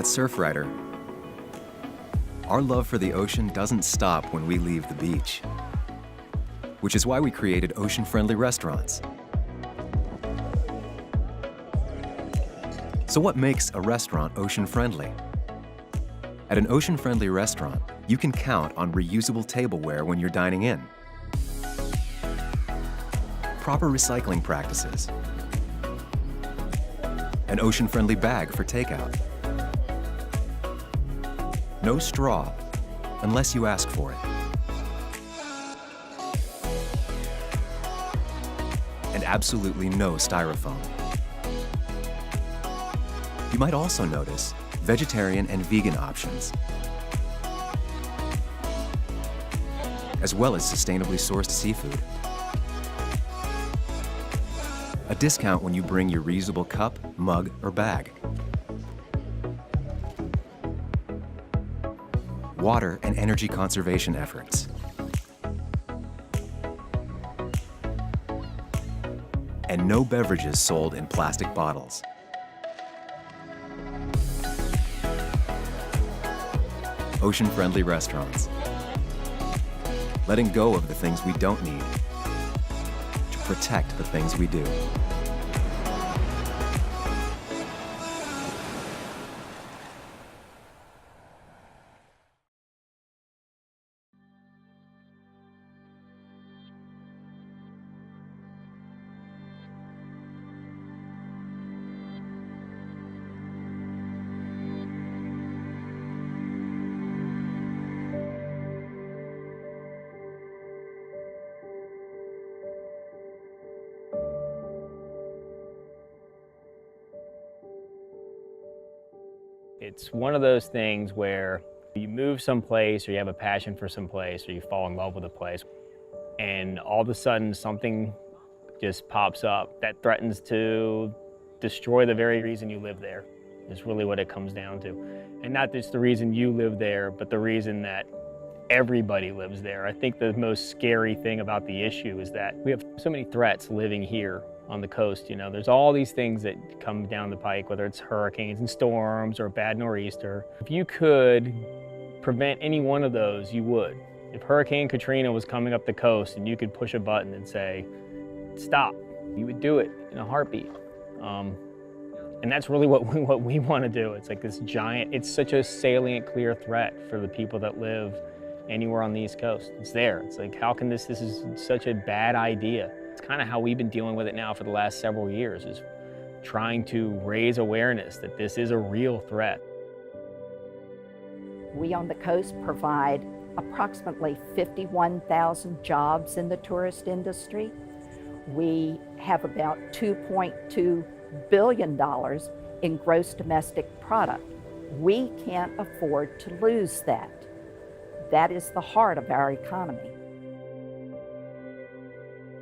At Surfrider, our love for the ocean doesn't stop when we leave the beach, which is why we created ocean-friendly restaurants. So what makes a restaurant ocean-friendly? At an ocean-friendly restaurant, you can count on reusable tableware when you're dining in, proper recycling practices, an ocean-friendly bag for takeout, no straw unless you ask for it, and absolutely no styrofoam. You might also notice vegetarian and vegan options, as well as sustainably sourced seafood. A discount when you bring your reusable cup, mug, or bag. Water and energy conservation efforts. And no beverages sold in plastic bottles. Ocean-friendly restaurants. Letting go of the things we don't need to protect the things we do. It's one of those things where you move someplace or you have a passion for someplace or you fall in love with a place and all of a sudden something just pops up that threatens to destroy the very reason you live there is really what it comes down to. And not just the reason you live there, but the reason that everybody lives there. I think the most scary thing about the issue is that we have so many threats living here on the coast. You know, there's all these things that come down the pike, whether it's hurricanes and storms or a bad nor'easter. If you could prevent any one of those, you would. If Hurricane Katrina was coming up the coast and you could push a button and say, stop, you would do it in a heartbeat. And that's really what we want to do. It's like this giant, it's such a salient, clear threat for the people that live anywhere on the East Coast. It's there. It's like, how can this is such a bad idea. It's kind of how we've been dealing with it now for the last several years, is trying to raise awareness that this is a real threat. We on the coast provide approximately 51,000 jobs in the tourist industry. We have about $2.2 billion in gross domestic product. We can't afford to lose that. That is the heart of our economy.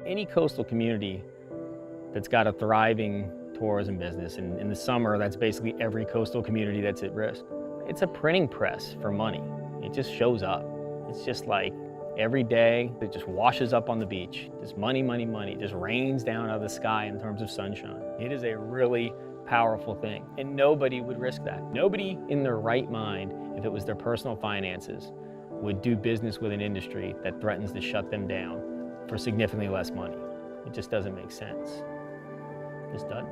Any coastal community that's got a thriving tourism business, and in the summer, that's basically every coastal community that's at risk. It's a printing press for money. It just shows up. It's just like every day, it just washes up on the beach. Just money, money, money. It just rains down out of the sky in terms of sunshine. It is a really powerful thing, and nobody would risk that. Nobody in their right mind, if it was their personal finances, would do business with an industry that threatens to shut them down for significantly less money. It just doesn't make sense. It just doesn't.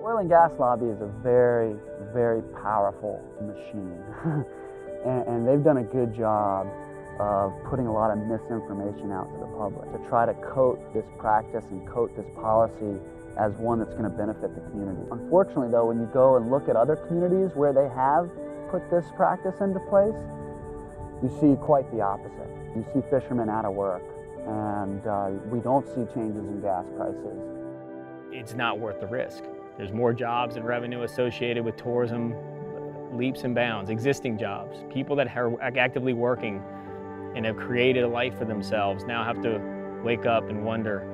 Oil and gas lobby is a very, very powerful machine. and they've done a good job of putting a lot of misinformation out to the public to try to coat this practice and coat this policy as one that's going to benefit the community. Unfortunately though, when you go and look at other communities where they have put this practice into place, you see quite the opposite. You see fishermen out of work, and we don't see changes in gas prices. It's not worth the risk. There's more jobs and revenue associated with tourism, leaps and bounds, existing jobs. People that are actively working and have created a life for themselves now have to wake up and wonder,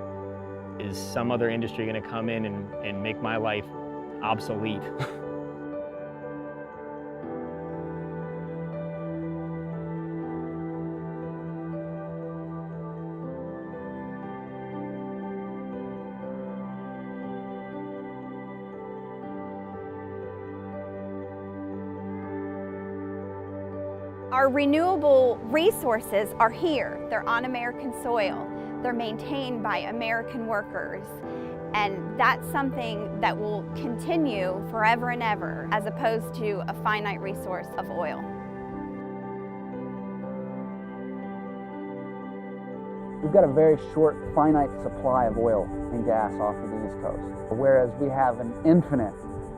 is some other industry going to come in and make my life obsolete? Our renewable resources are here. They're on American soil. They're maintained by American workers. And that's something that will continue forever and ever, as opposed to a finite resource of oil. We've got a very short, finite supply of oil and gas off of the East Coast, whereas we have an infinite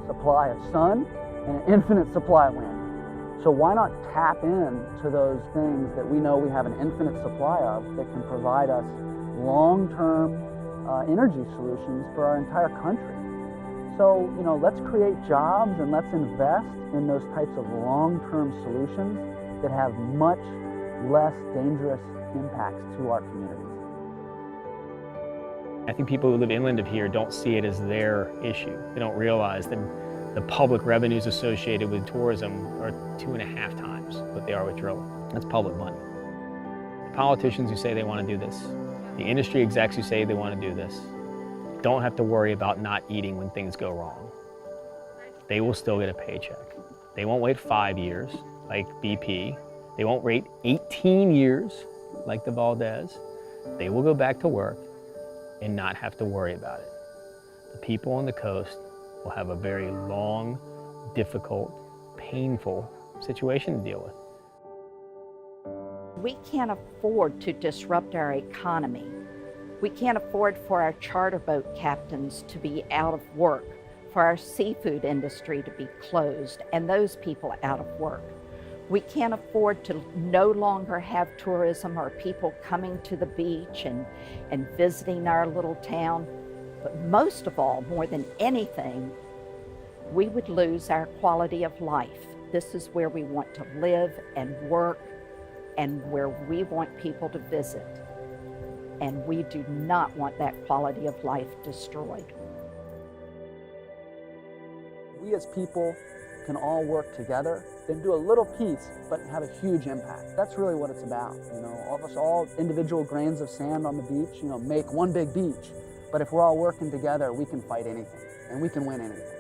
supply of sun and an infinite supply of wind. So why not tap into those things that we know we have an infinite supply of that can provide us long-term energy solutions for our entire country? So, let's create jobs and let's invest in those types of long-term solutions that have much less dangerous impacts to our communities. I think people who live inland of here don't see it as their issue. They don't realize that the public revenues associated with tourism are 2.5 times what they are with drilling. That's public money. The politicians who say they want to do this, the industry execs who say they want to do this, don't have to worry about not eating when things go wrong. They will still get a paycheck. They won't wait 5 years like BP. They won't wait 18 years like the Valdez. They will go back to work and not have to worry about it. The people on the coast will have a very long, difficult, painful situation to deal with. We can't afford to disrupt our economy. We can't afford for our charter boat captains to be out of work, for our seafood industry to be closed, and those people out of work. We can't afford to no longer have tourism or people coming to the beach and visiting our little town. But most of all, more than anything, we would lose our quality of life. This is where we want to live and work and where we want people to visit. And we do not want that quality of life destroyed. We as people can all work together and do a little piece, but have a huge impact. That's really what it's about. All of us, all individual grains of sand on the beach, make one big beach. But if we're all working together, we can fight anything, and we can win anything.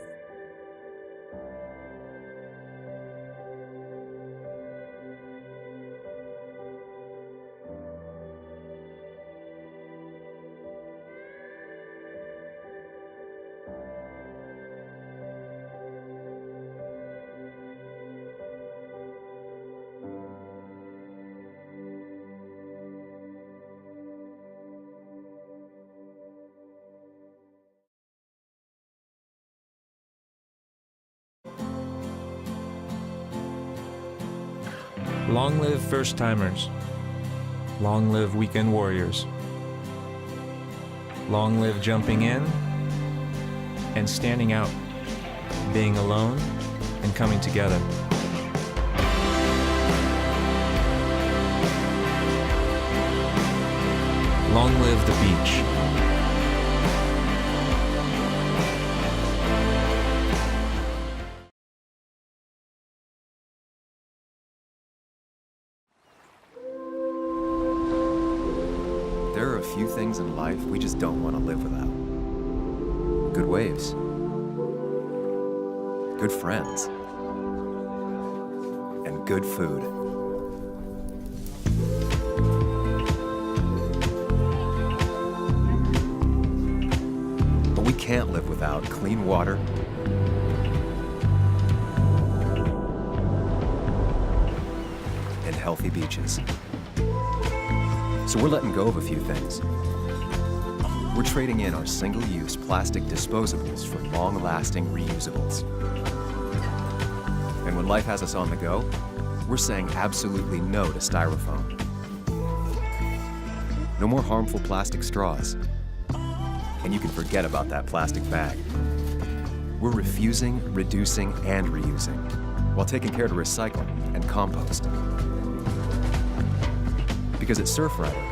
Long live first-timers. Long live weekend warriors. Long live jumping in and standing out, being alone and coming together. Long live the beach. There are a few things in life we just don't want to live without. Good waves. Good friends. And good food. But we can't live without clean water, and healthy beaches. So we're letting go of a few things. We're trading in our single-use plastic disposables for long-lasting reusables. And when life has us on the go, we're saying absolutely no to styrofoam. No more harmful plastic straws. And you can forget about that plastic bag. We're refusing, reducing, and reusing, while taking care to recycle and compost. Because at Surfrider,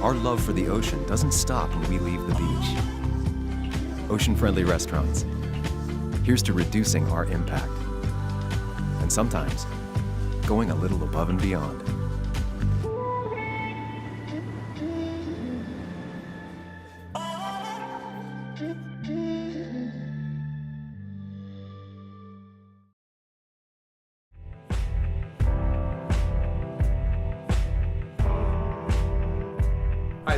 our love for the ocean doesn't stop when we leave the beach. Ocean-friendly restaurants. Here's to reducing our impact. And sometimes, going a little above and beyond.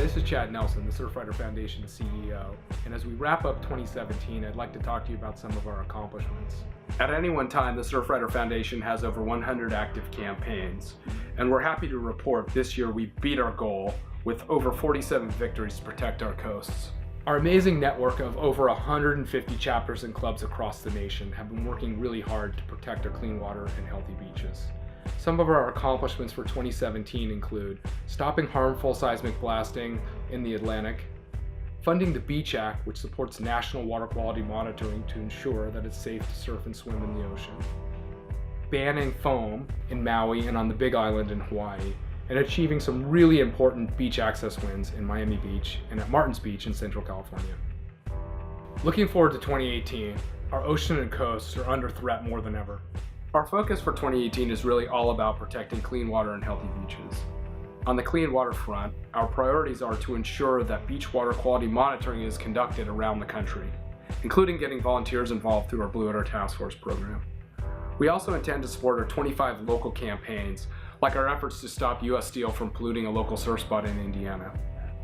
this is Chad Nelson, the Surfrider Foundation CEO, and as we wrap up 2017, I'd like to talk to you about some of our accomplishments. At any one time, the Surfrider Foundation has over 100 active campaigns, and we're happy to report this year we beat our goal with over 47 victories to protect our coasts. Our amazing network of over 150 chapters and clubs across the nation have been working really hard to protect our clean water and healthy beaches. Some of our accomplishments for 2017 include stopping harmful seismic blasting in the Atlantic, funding the Beach Act, which supports national water quality monitoring to ensure that it's safe to surf and swim in the ocean, banning foam in Maui and on the Big Island in Hawaii, and achieving some really important beach access wins in Miami Beach and at Martins Beach in Central California. Looking forward to 2018, our ocean and coasts are under threat more than ever. Our focus for 2018 is really all about protecting clean water and healthy beaches. On the clean water front, our priorities are to ensure that beach water quality monitoring is conducted around the country, including getting volunteers involved through our Blue Water Task Force program. We also intend to support our 25 local campaigns, like our efforts to stop U.S. steel from polluting a local surf spot in Indiana.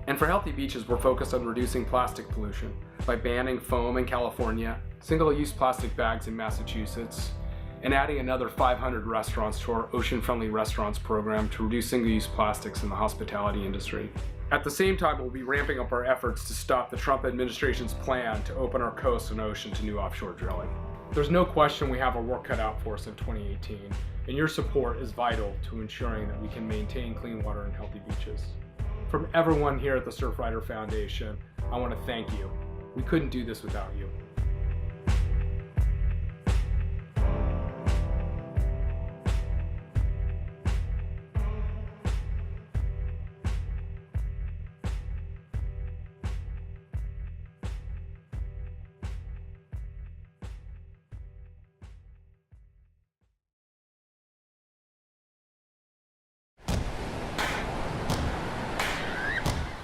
And for healthy beaches, we're focused on reducing plastic pollution by banning foam in California, single-use plastic bags in Massachusetts, and adding another 500 restaurants to our Ocean-Friendly Restaurants program to reduce single-use plastics in the hospitality industry. At the same time, we'll be ramping up our efforts to stop the Trump administration's plan to open our coast and ocean to new offshore drilling. There's no question we have our work cut out for us in 2018, and your support is vital to ensuring that we can maintain clean water and healthy beaches. From everyone here at the Surfrider Foundation, I want to thank you. We couldn't do this without you.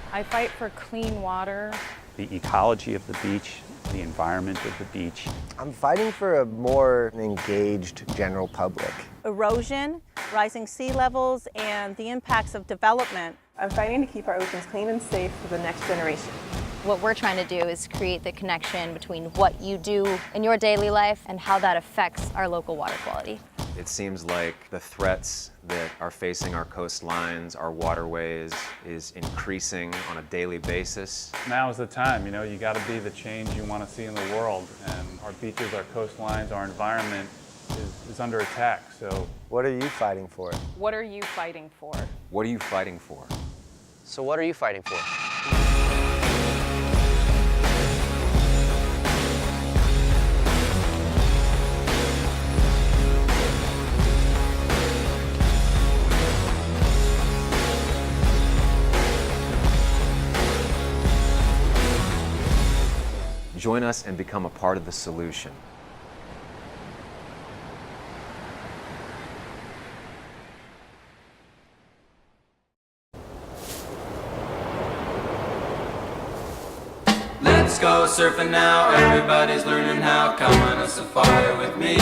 I fight for clean water. The ecology of the beach, the environment of the beach. I'm fighting for a more engaged general public. Erosion, rising sea levels, and the impacts of development. I'm fighting to keep our oceans clean and safe for the next generation. What we're trying to do is create the connection between what you do in your daily life and how that affects our local water quality. It seems like the threats that are facing our coastlines, our waterways, is increasing on a daily basis. Now is the time, you got to be the change you want to see in the world. And our beaches, our coastlines, our environment is under attack, so. What are you fighting for? What are you fighting for? What are you fighting for? So what are you fighting for? Join us and become a part of the solution. Let's go surfing now, everybody's learning how. Come on a safari with me.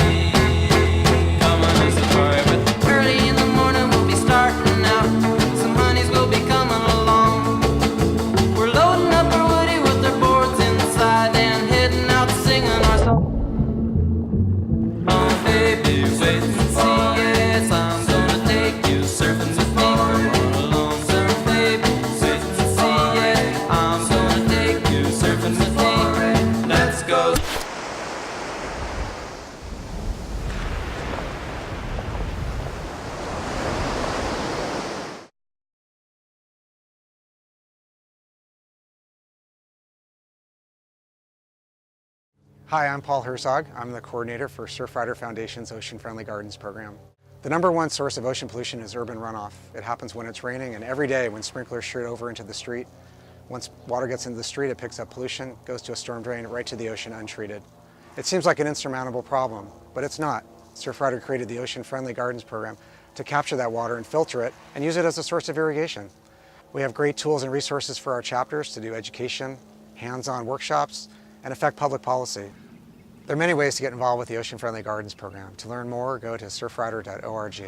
Come on a safari with me. Early in the morning we'll be starting out. Some honeys will be coming along. We're loading up our woody with their boards inside and heading out singing our song. Oh baby, wait and see, yes, I'm gonna take you surfing with me. Come on along, surf baby, wait and see, yes, I'm gonna take you surfing with me. Let's go. Hi, I'm Paul Herzog. I'm the coordinator for Surfrider Foundation's Ocean Friendly Gardens program. The #1 source of ocean pollution is urban runoff. It happens when it's raining and every day when sprinklers shoot over into the street. Once water gets into the street, it picks up pollution, goes to a storm drain right to the ocean untreated. It seems like an insurmountable problem, but it's not. Surfrider created the Ocean Friendly Gardens program to capture that water and filter it and use it as a source of irrigation. We have great tools and resources for our chapters to do education, hands-on workshops, and affect public policy. There are many ways to get involved with the Ocean Friendly Gardens program. To learn more, go to surfrider.org.